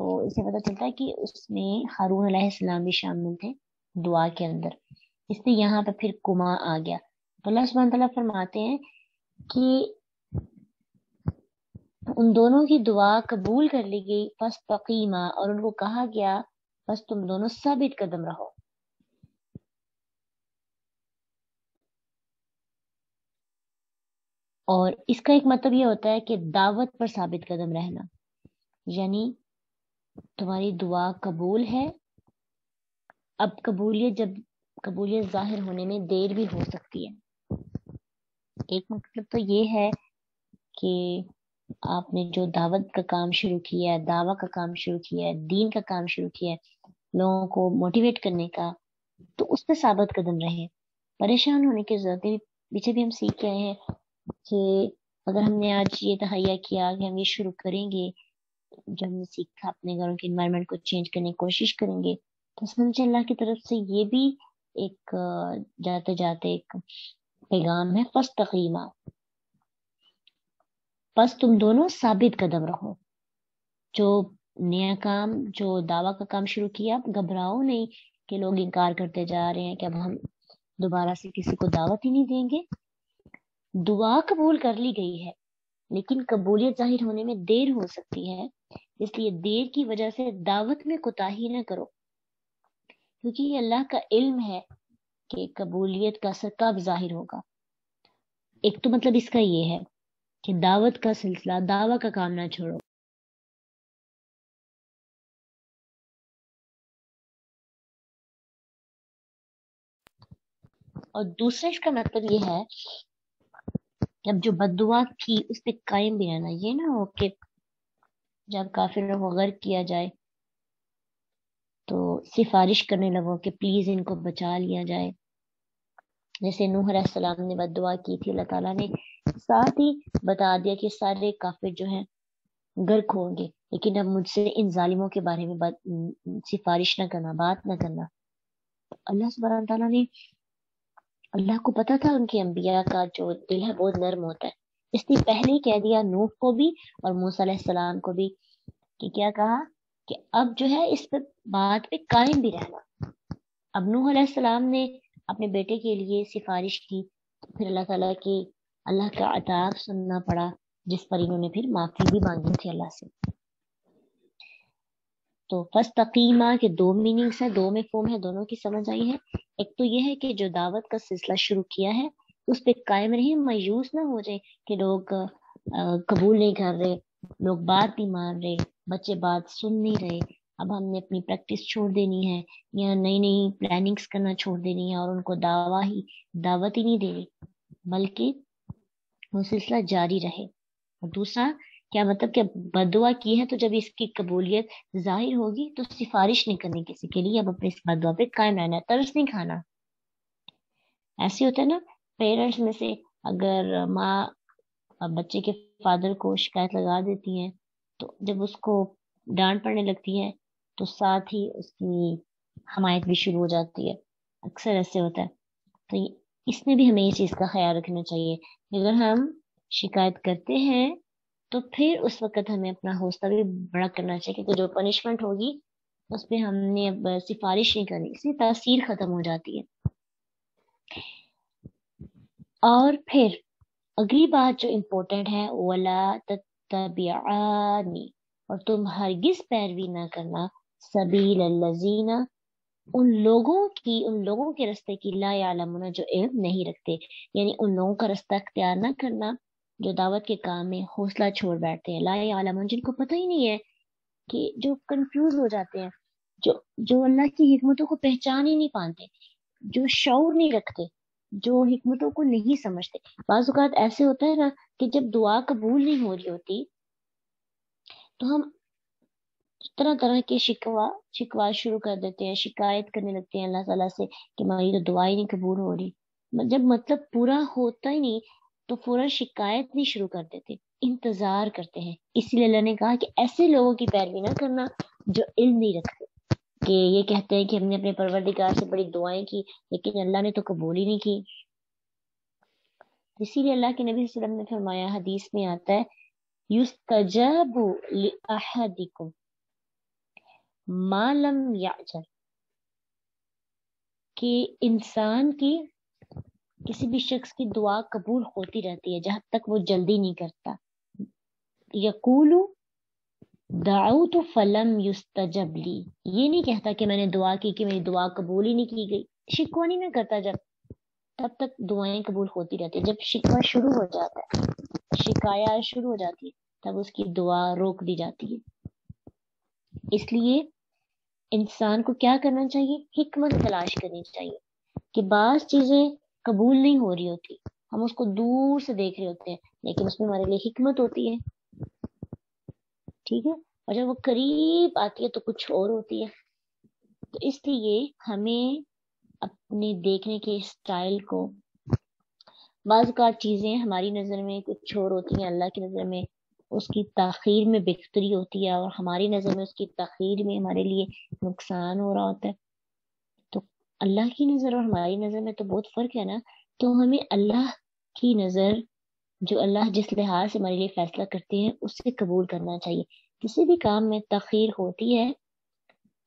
تو اسے پتہ چلتا ہے کہ اس میں ہارون علیہ السلام بھی شامل تھے دعا کے اندر، اس لیے یہاں پہ پھر کما آ گیا۔ تو اللہ سبحانہ تعالیٰ فرماتے ہیں کہ ان دونوں کی دعا قبول کر لی گئی، فاستقیما، اور ان کو کہا گیا بس تم دونوں ثابت قدم رہو۔ اور اس کا ایک مطلب یہ ہوتا ہے کہ دعوت پر ثابت قدم رہنا، یعنی تمہاری دعا قبول ہے، اب قبولیت ظاہر ہونے میں دیر بھی ہو سکتی ہے۔ ایک مطلب تو یہ ہے کہ آپ نے جو دعوت کا کام شروع کیا ہے، دعویٰ کا کام شروع کیا ہے، دین کا کام شروع کیا ہے، لوگوں کو موٹیویٹ کرنے کا، تو اس پہ ثابت قدم رہے۔ پریشان ہونے کی ضرورت ہے، پیچھے بھی ہم سیکھ کے آئے ہیں کہ اگر ہم نے آج یہ تہیہ کیا کہ ہم یہ شروع کریں گے، جب ہم نے سیکھا اپنے گھروں کے انوائرمنٹ کو چینج کرنے کی کوشش کریں گے، تو اس میں مجھے اللہ کی طرف سے یہ بھی ایک جاتے جاتے ایک پیغام ہے، فاستقیما، بس تم دونوں ثابت قدم رہو۔ جو نیا کام، جو دعویٰ کا کام شروع کیا، گھبراؤ نہیں کہ لوگ انکار کرتے جا رہے ہیں کہ اب ہم دوبارہ سے کسی کو دعوت ہی نہیں دیں گے۔ دعا قبول کر لی گئی ہے، لیکن قبولیت ظاہر ہونے میں دیر ہو سکتی ہے، اس لیے دیر کی وجہ سے دعوت میں کوتاہی نہ کرو، کیونکہ یہ اللہ کا علم ہے کہ قبولیت کا اثر کب ظاہر ہوگا۔ ایک تو مطلب اس کا یہ ہے کہ دعوت کا سلسلہ، دعویٰ کا کام نہ چھوڑو۔ اور دوسرا اس کا مطلب یہ ہے کہ اب جو بد دعا تھی اس پہ قائم بھی رہنا، یہ نہ ہو کہ جب کافروں کو غرق کیا جائے تو سفارش کرنے لگو کہ پلیز ان کو بچا لیا جائے۔ جیسے نوح علیہ السلام نے بد دعا کی تھی، اللہ تعالیٰ نے ساتھ ہی بتا دیا کہ سارے کافر جو ہیں غرق ہوں گے، لیکن اب مجھ سے ان ظالموں کے بارے میں سفارش نہ کرنا، بات نہ کرنا۔ اللہ سبحانہ تعالیٰ نے، اللہ کو پتا تھا ان کے انبیاء کا جو دل ہے بہت نرم ہوتا ہے، اس لیے پہلے ہی کہہ دیا نوح کو بھی اور موسیٰ علیہ السلام کو بھی کہ کیا کہا کہ اب جو ہے اس پہ بات پہ قائم بھی رہنا۔ اب نوح علیہ السلام نے اپنے بیٹے کے لیے سفارش کی، پھر اللہ تعالیٰ کی اللہ کا عتاب سننا پڑا، جس پر انہوں نے پھر معافی بھی مانگی تھی اللہ سے۔ تو فاستقیما کے دو میننگس ہیں، دو مفہوم ہے، دونوں کی سمجھ آئی ہے۔ ایک تو یہ ہے کہ جو دعوت کا سلسلہ شروع کیا ہے اس پہ قائم رہیں، مایوس نہ ہو جائے کہ لوگ قبول نہیں کر رہے، لوگ بات نہیں مان رہے، بچے بات سن نہیں رہے، اب ہم نے اپنی پریکٹس چھوڑ دینی ہے یا نئی نئی پلاننگز کرنا چھوڑ دینی ہے اور ان کو دعوت ہی نہیں دے رہی، بلکہ وہ سلسلہ جاری رہے۔ اور دوسرا کیا مطلب کہ بد دعا کی ہے تو جب اس کی قبولیت ظاہر ہوگی تو سفارش نہیں کرنی کسی کے لیے، اب اپنے اس بد دعا پہ قائم رہنا ہے، ترس نہیں کھانا۔ ایسے ہوتا ہے نا پیرنٹس میں سے، اگر ماں بچے کے فادر کو شکایت لگا دیتی ہیں تو جب اس کو ڈانٹ پڑنے لگتی ہے تو ساتھ ہی اس کی حمایت بھی شروع ہو جاتی ہے، اکثر ایسے ہوتا ہے۔ تو اس میں بھی ہمیں یہ چیز کا خیال رکھنا چاہیے، اگر ہم شکایت کرتے ہیں تو پھر اس وقت ہمیں اپنا حوصلہ بھی بڑا کرنا چاہیے، کیونکہ جو پنشمنٹ ہوگی اس پہ ہم نے اب سفارش نہیں کرنی، اس سے تاثیر ختم ہو جاتی ہے۔ اور پھر اگلی بات جو امپورٹنٹ ہے، وَلَا تَتَّبِعَانِ، اور تم ہرگز پیروی نہ کرنا، سبیل الذین، ان لوگوں کے رستے کی، لا یعلمون، جو علم نہیں رکھتے، یعنی ان لوگوں کا رستہ اختیار نہ کرنا جو دعوت کے کام میں حوصلہ چھوڑ بیٹھتے ہیں، لا یعلمون، جن کو پتہ ہی نہیں ہے، کہ جو کنفیوز ہو جاتے ہیں، جو اللہ کی حکمتوں کو پہچان ہی نہیں پاتے، جو شعور نہیں رکھتے، جو حکمتوں کو نہیں سمجھتے۔ بعض اوقات ایسے ہوتا ہے نا کہ جب دعا قبول نہیں ہو رہی ہوتی تو ہم طرح طرح کے شکوا شروع کر دیتے ہیں، شکایت کرنے لگتے ہیں اللہ تعالیٰ سے کہ ہماری تو دعا ہی نہیں قبول ہو رہی۔ جب مطلب پورا ہوتا ہی نہیں تو فوراً شکایت نہیں شروع کر دیتے، انتظار کرتے ہیں۔ اسی لیے اللہ نے کہا کہ ایسے لوگوں کی پیروی نہ کرنا جو علم نہیں رکھتے، کہ یہ کہتے ہیں کہ ہم نے اپنے پروردگار سے بڑی دعائیں کی لیکن اللہ نے تو قبول ہی نہیں کی۔ اسی لیے اللہ کے نبی صلی اللہ علیہ وسلم نے فرمایا، حدیث میں آتا ہے، یستجاب لأحدکم، ما لم یعجل، کہ انسان کی کسی بھی شخص کی دعا قبول ہوتی رہتی ہے جب تک وہ جلدی نہیں کرتا. یقول دعوت فلم یستجب لی، یہ نہیں کہتا کہ میں نے دعا کی کہ میری دعا قبول ہی نہیں کی گئی. شکوہ نہیں نہ کرتا جب، تب تک دعائیں قبول ہوتی رہتی ہے. جب شکوہ شروع ہو جاتا ہے، شکایات شروع ہو جاتی ہے، تب اس کی دعا روک دی جاتی ہے. اس لیے انسان کو کیا کرنا چاہیے؟ حکمت تلاش کرنی چاہیے کہ بعض چیزیں قبول نہیں ہو رہی ہوتی، ہم اس کو دور سے دیکھ رہے ہوتے ہیں لیکن اس میں ہمارے لیے حکمت ہوتی ہے. ٹھیک ہے، اور جب وہ قریب آتی ہے تو کچھ اور ہوتی ہے. تو اس لیے ہمیں اپنے دیکھنے کے اسٹائل کو، بعض اوقات چیزیں ہماری نظر میں کچھ اور ہوتی ہیں، اللہ کی نظر میں اس کی تاخیر میں بہتری ہوتی ہے، اور ہماری نظر میں اس کی تاخیر میں ہمارے لیے نقصان ہو رہا ہوتا ہے. تو اللہ کی نظر اور ہماری نظر میں تو بہت فرق ہے نا. تو ہمیں اللہ کی نظر، جو اللہ جس لحاظ سے ہمارے لیے فیصلہ کرتے ہیں، اس سے قبول کرنا چاہیے. کسی بھی کام میں تاخیر ہوتی ہے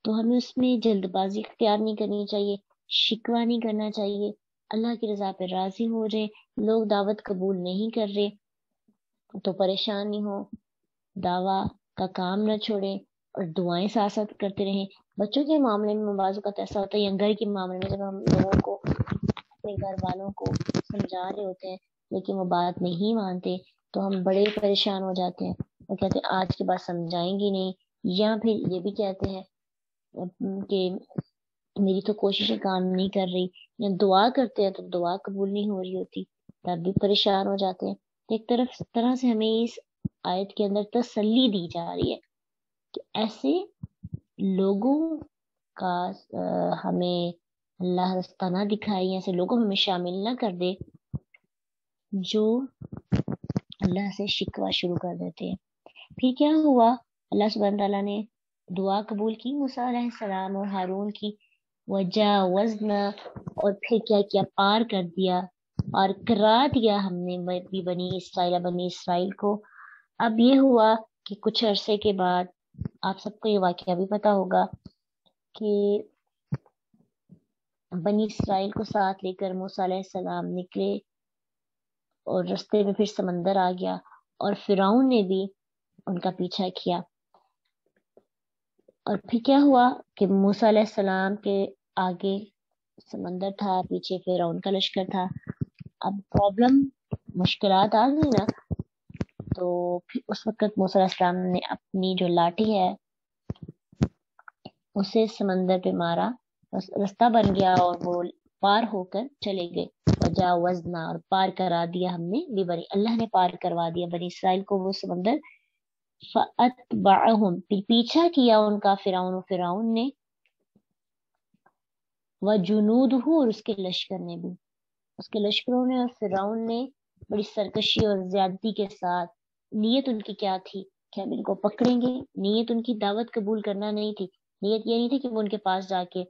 تو ہمیں اس میں جلد بازی اختیار نہیں کرنی چاہیے، شکوہ نہیں کرنا چاہیے. اللہ کی رضا پہ راضی ہو رہے، لوگ دعوت قبول نہیں کر رہے تو پریشان نہیں ہو، دعویٰ کا کام نہ چھوڑیں اور دعائیں ساتھ ساتھ کرتے رہیں. بچوں کے معاملے میں بعض اوقات ایسا ہوتا ہے، یا گھر کے معاملے میں جب ہم لوگوں کو، اپنے گھر والوں کو سمجھا رہے ہوتے ہیں لیکن وہ بات نہیں مانتے تو ہم بڑے پریشان ہو جاتے ہیں. وہ کہتے ہیں آج کے بعد سمجھائیں گی نہیں، یا پھر یہ بھی کہتے ہیں کہ میری تو کوششیں کام نہیں کر رہی، یا دعا کرتے ہیں تو دعا قبول نہیں ہو رہی ہوتی، تب بھی پریشان ہو جاتے ہیں. ایک طرح سے ہمیں اس آیت کے اندر تسلی دی جا رہی ہے کہ ایسے لوگوں کا ہمیں اللہ رستہ نہ دکھائی، ایسے لوگوں ہمیں شامل نہ کر دے جو اللہ سے شکوہ شروع کر دیتے ہیں. پھر کیا ہوا؟ اللہ سبحانہ تعالیٰ نے دعا قبول کی موسیٰ علیہ السلام اور ہارون کی. وجاوزنا، اور پھر کیا کیا؟ پار کر دیا اور کرا دیا ہم نے بنی اسرائیل کو. اب یہ ہوا کہ کچھ عرصے کے بعد، آپ سب کو یہ واقعہ بھی پتا ہوگا کہ بنی اسرائیل کو ساتھ لے کر موسیٰ علیہ السلام نکلے اور رستے میں پھر سمندر آ گیا اور فرعون نے بھی ان کا پیچھا کیا. اور پھر کیا ہوا کہ موسیٰ علیہ السلام کے آگے سمندر تھا، پیچھے فرعون کا لشکر تھا. اب پرابلم، مشکلات آ گئی نا، تو پھر اس وقت موسیٰ علیہ السلام نے اپنی جو لاٹھی ہے اسے سمندر پہ مارا، رستہ بن گیا اور وہ پار ہو کر چلے گئے. وجاوزنا، اور پار کرا دیا ہم نے، اللہ نے پار کروا دیا بنی اسرائیل کو وہ سمندر. فَأَتْبَعَهُمْ، پھر پیچھا کیا ان کا فرعون نے، وَجُنُودُهُ، اور اس کے لشکر نے بھی، اس کے لشکروں نے اور فرعون نے بڑی سرکشی اور زیادتی کے ساتھ. نیت ان کی کیا تھی کہ ہم ان کو پکڑیں گے، نیت ان کی دعوت قبول کرنا نہیں تھی، نیت یہ نہیں تھی کہ وہ ان کے پاس جا کے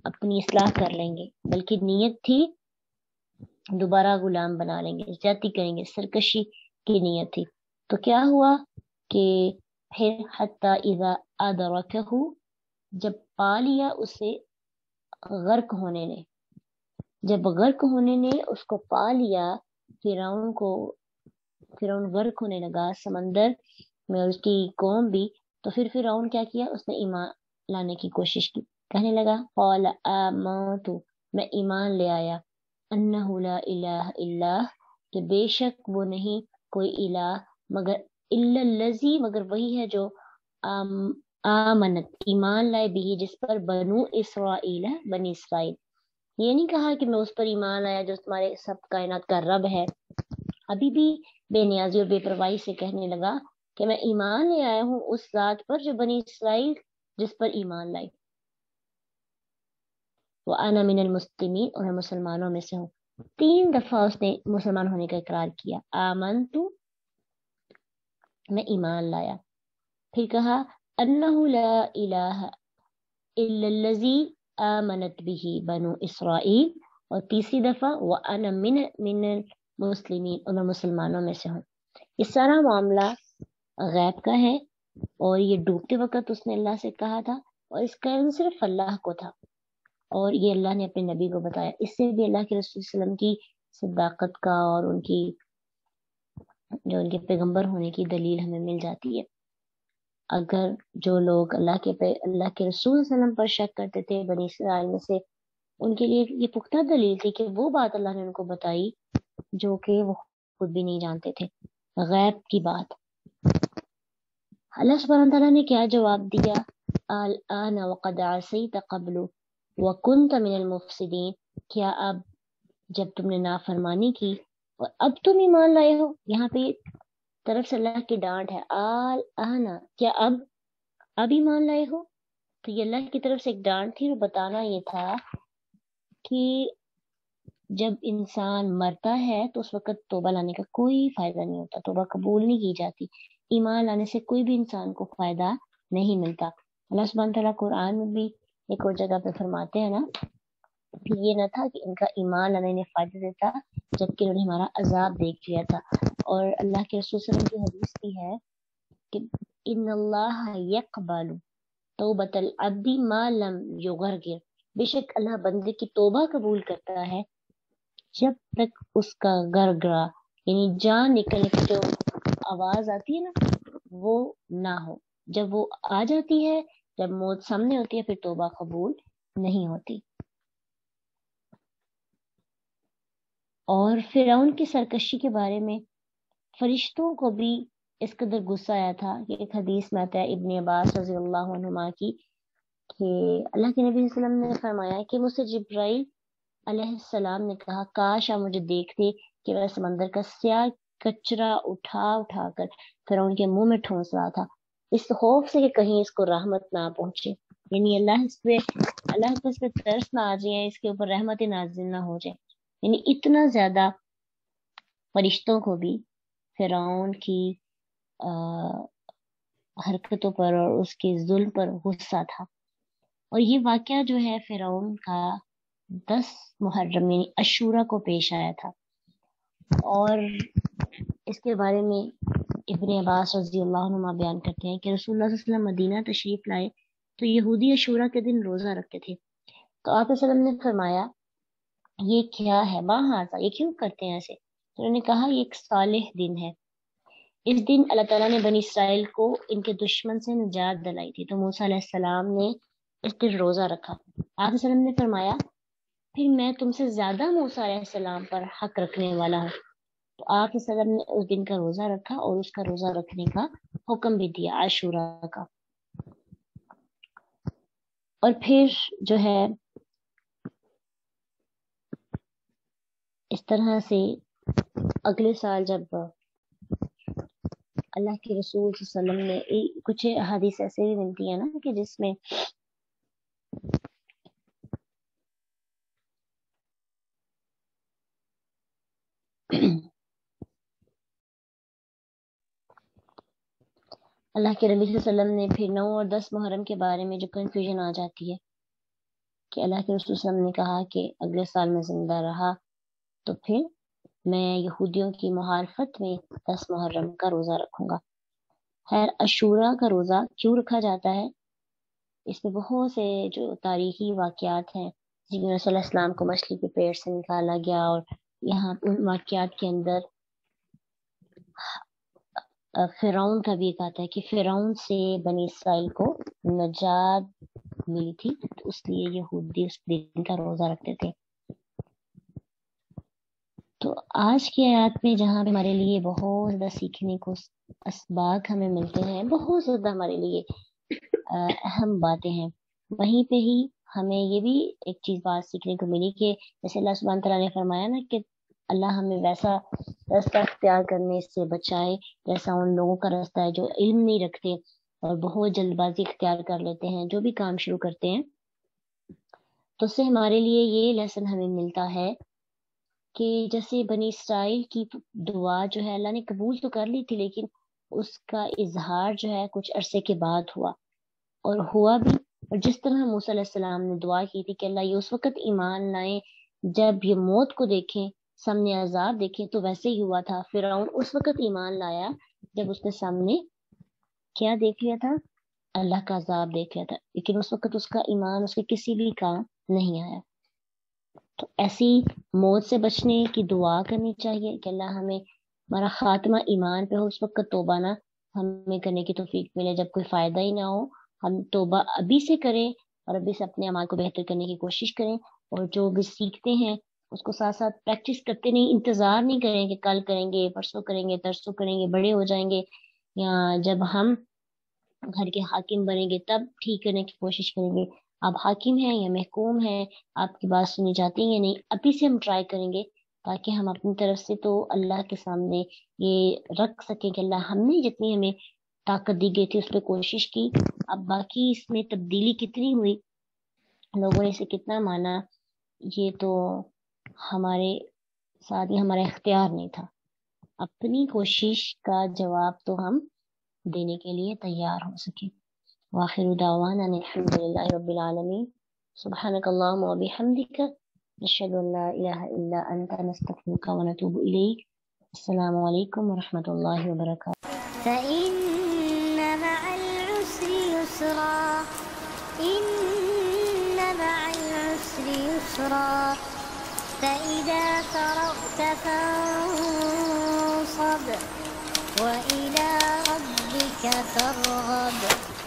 اپنی اصلاح کر لیں گے، بلکہ نیت تھی دوبارہ غلام بنا لیں گے، زیادتی کریں گے، سرکشی کی نیت تھی. تو کیا ہوا کہ پھر حتی اذا ادرکہ، جب پا لیا اسے غرق ہونے نے، جب غرق ہونے نے اس کو پا لیا، فرعون غرق ہونے لگا سمندر میں، اس کی قوم بھی. تو پھر فرعون کیا کیا؟ اس نے ایمان لانے کی کوشش کی، کہنے لگا قال آمنت، میں ایمان لے آیا، انہ لا الہ الا، کہ بے شک وہ نہیں کوئی الہ مگر الا الذی، مگر وہی ہے جو آمنت، ایمان لائے بھی، جس پر بنو اسرائیل، بنی اسرائیل. یہ نہیں کہا کہ میں اس پر ایمان لایا جو تمہارے سب کائنات کا رب ہے. ابھی بھی بے نیازی اور بے پرواہی سے کہنے لگا کہ میں ایمان لے آیا ہوں اس ذات پر جو بنی اسرائیل جس پر ایمان لائی. وَأَنَا مِنَ الْمُسْلِمِينَ، اور میں مسلمانوں میں سے ہوں. 3 دفعہ اس نے مسلمان ہونے کا اقرار کیا، آمنتو، میں ایمان لایا. پھر کہا انہ لا الہ الا الذی آمنت به بنو اسرائیل، اور تیسری دفعہ وَأَنَا مِنَ الْمُسْلِمِينَ، اور میں مسلمانوں میں سے ہوں. یہ سارا معاملہ غیب کا ہے، اور یہ ڈوبتے وقت اس نے اللہ سے کہا تھا، اور اس کا علم صرف اللہ کو تھا، اور یہ اللہ نے اپنے نبی کو بتایا۔ اس سے بھی اللہ کے رسول صلی اللہ علیہ وسلم کی صداقت کا اور ان کی جو ان کے پیغمبر ہونے کی دلیل ہمیں مل جاتی ہے۔ اگر جو لوگ اللہ کے رسول صلی اللہ علیہ وسلم پر شک کرتے تھے بنی اسرائیل میں سے، ان کے لیے یہ پختہ دلیل تھی کہ وہ بات اللہ نے ان کو بتائی جو کہ وہ خود بھی نہیں جانتے تھے، غیب کی بات۔ اللہ سبحانہ تعالیٰ نے کیا جواب دیا؟ الآن وقد عصیت قبل وکنت من المفسدین، کیا اب جب تم نے نافرمانی کی اور اب تم ایمان لائے ہو؟ یہاں پہ طرف سے اللہ کی ڈانٹ ہے، الآن، کیا اب ایمان لائے ہو؟ تو یہ اللہ کی طرف سے ایک ڈانٹ تھی، اور بتانا یہ تھا کہ جب انسان مرتا ہے تو اس وقت توبہ لانے کا کوئی فائدہ نہیں ہوتا، توبہ قبول نہیں کی جاتی، ایمان لانے سے کوئی بھی انسان کو فائدہ نہیں ملتا۔ اللہ سبحانہ تعالیٰ قرآن میں بھی ایک اور جگہ پہ فرماتے ہیں نا کہ یہ نہ تھا کہ ان کا ایمان لانے نے فائدہ دیتا جبکہ انہوں نے ہمارا عذاب دیکھ لیا تھا۔ اور اللہ کے رسول صلی اللہ علیہ وسلم کی حدیث بھی ہے کہ ان اللہ یقبل توبۃ العبد ما لم یغرغر، بے شک اللہ بندے کی توبہ قبول کرتا ہے جب تک اس کا گرگرا یعنی جان نکلنے کی جو آواز آتی ہے نا وہ نہ ہو۔ جب وہ آ جاتی ہے، جب موت سامنے ہوتی ہے، پھر توبہ قبول نہیں ہوتی۔ اور فرعون کی سرکشی کے بارے میں فرشتوں کو بھی اس قدر غصہ آیا تھا کہ ایک حدیث میں آتا ہے ابن عباس رضی اللہ عنہما کی کہ اللہ کے نبی صلی اللہ علیہ وسلم نے فرمایا کہ مجھ سے جبرائیل علیہ السلام نے کہا کاش آپ مجھے دیکھتے کہ میں سمندر کا سیاہ کچرا اٹھا کر فرعون کے منہ میں ٹھونس رہا تھا، اس خوف سے کہ کہیں اس کو رحمت نہ پہنچے، یعنی اللہ کو اس پہ ترس نہ آ جائے، اس کے اوپر رحمت نازل نہ ہو جائے۔ یعنی اتنا زیادہ فرشتوں کو بھی فرعون کی حرکتوں پر اور اس کے ظلم پر غصہ تھا۔ اور یہ واقعہ جو ہے فرعون کا 10 محرم یعنی عاشورہ کو پیش آیا تھا، اور اس کے بارے میں ابن عباس رضی اللہ عنہ بیان کرتے ہیں کہ رسول اللہ صلی اللہ علیہ وسلم مدینہ تشریف لائے تو یہودی عاشورہ کے دن روزہ رکھتے تھے، تو آپ صلی اللہ علیہ وسلم نے فرمایا یہ کیا ہے، یہ کیوں کرتے ہیں ایسے؟ تو انہوں نے کہا یہ ایک صالح دن ہے، اس دن اللہ تعالیٰ نے بنی اسرائیل کو ان کے دشمن سے نجات دلائی تھی، تو موسیٰ علیہ السلام نے اس دن روزہ رکھا۔ آپ صلی اللہ علیہ وسلم نے فرمایا پھر میں تم سے زیادہ موسیٰ علیہ السلام پر حق رکھنے والا ہوں، تو آپ صلی اللہ علیہ وسلم نے اس دن کا روزہ رکھا اور اس کا روزہ رکھنے کا حکم بھی دیا عاشورہ کا۔ اور پھر جو ہے اس طرح سے اگلے سال جب اللہ کے رسول صلی اللہ علیہ وسلم نے کچھ حدیث ایسے بھی ملتی ہیں نا کہ جس میں اللہ کے نبی صلی اللہ علیہ وسلم نے پھر 9 اور 10 محرم کے بارے میں جو کنفیوژن آ جاتی ہے کہ اللہ کے رسول صلی اللہ علیہ وسلم نے کہا کہ اگلے سال میں زندہ رہا تو پھر میں یہودیوں کی مخالفت میں 10 محرم کا روزہ رکھوں گا۔ خیر عاشورہ کا روزہ کیوں رکھا جاتا ہے، اس میں بہت سے جو تاریخی واقعات ہیں، جن میں صلی اللہ علیہ وسلم کو مچھلی کے پیٹ سے نکالا گیا، اور یہاں ان واقعات کے اندر فرعون کا بھی ایک آتا ہے کہ فرعون سے بنی اسرائیل کو نجات ملی تھی، تو اس لیے یہودی اس دن کا روزہ رکھتے تھے۔ تو آج کی آیات میں جہاں ہمارے لیے بہت زیادہ سیکھنے کو اسباق ہمیں ملتے ہیں، بہت زیادہ ہمارے لیے اہم باتیں ہیں، وہیں پہ ہی ہمیں یہ بھی ایک چیز بات سیکھنے کو ملی کہ جیسے اللہ سبحانہ تعالیٰ نے فرمایا نا کہ اللہ ہمیں ویسا راستہ اختیار کرنے سے بچائے جیسا ان لوگوں کا راستہ ہے جو علم نہیں رکھتے اور بہت جلد بازی اختیار کر لیتے ہیں جو بھی کام شروع کرتے ہیں۔ تو اس سے ہمارے لیے یہ لیسن ہمیں ملتا ہے کہ جیسے بنی اسرائیل کی دعا جو ہے اللہ نے قبول تو کر لی تھی، لیکن اس کا اظہار جو ہے کچھ عرصے کے بعد ہوا، اور ہوا بھی، اور جس طرح موسیٰ علیہ السلام نے دعا کی تھی کہ اللہ یہ اس وقت ایمان لائیں جب یہ موت کو دیکھیں، سامنے عذاب دیکھیں، تو ویسے ہی ہوا تھا۔ فرعون اس وقت ایمان لایا جب اس کے سامنے کیا دیکھ لیا تھا؟ اللہ کا عذاب دیکھ لیا تھا، لیکن اس وقت اس کا ایمان اس کے کسی بھی کام نہیں آیا۔ تو ایسی موت سے بچنے کی دعا کرنی چاہیے کہ اللہ ہمیں ہمارا خاتمہ ایمان پہ ہو، اس وقت توبہ نہ ہمیں کرنے کی توفیق ملے جب کوئی فائدہ ہی نہ ہو، ہم توبہ ابھی سے کریں اور ابھی سے اپنے اعمال کو بہتر کرنے کی کوشش کریں، اور جو بھی سیکھتے ہیں اس کو ساتھ ساتھ پریکٹس کرتے نہیں، انتظار نہیں کریں کہ کل کریں گے، پرسوں کریں گے، ترسوں کریں گے، بڑے ہو جائیں گے یا جب ہم گھر کے حاکم بنیں گے تب ٹھیک کرنے کی کوشش کریں گے۔ آپ حاکم ہیں یا محکوم ہیں، آپ کی بات سنی جاتی ہے یا نہیں، ابھی سے ہم ٹرائی کریں گے تاکہ ہم اپنی طرف سے تو اللہ کے سامنے یہ رکھ سکیں کہ اللہ ہم نے جتنی ہمیں طاقت دی گئی تھی اس پہ کوشش کی، اب باقی اس میں تبدیلی کتنی ہوئی، لوگوں نے اسے کتنا مانا، یہ تو ہمارے ساتھ، یہ ہمارا اختیار نہیں تھا۔ اپنی کوشش کا جواب تو ہم دینے کے لیے تیار ہو سکے۔ وآخر دعوانا ان الحمد للہ رب العالمین، سبحانک اللہم و بحمدک، نشہد ان لا الہ الا انت، نستغفرک و نتوب الیک۔ السلام علیکم ورحمۃ اللہ وبرکاتہ۔ فإن مع العسر يسرا، إن مع العسر يسرا، فإذا فرغت فانصب وإلى ربك فارغب۔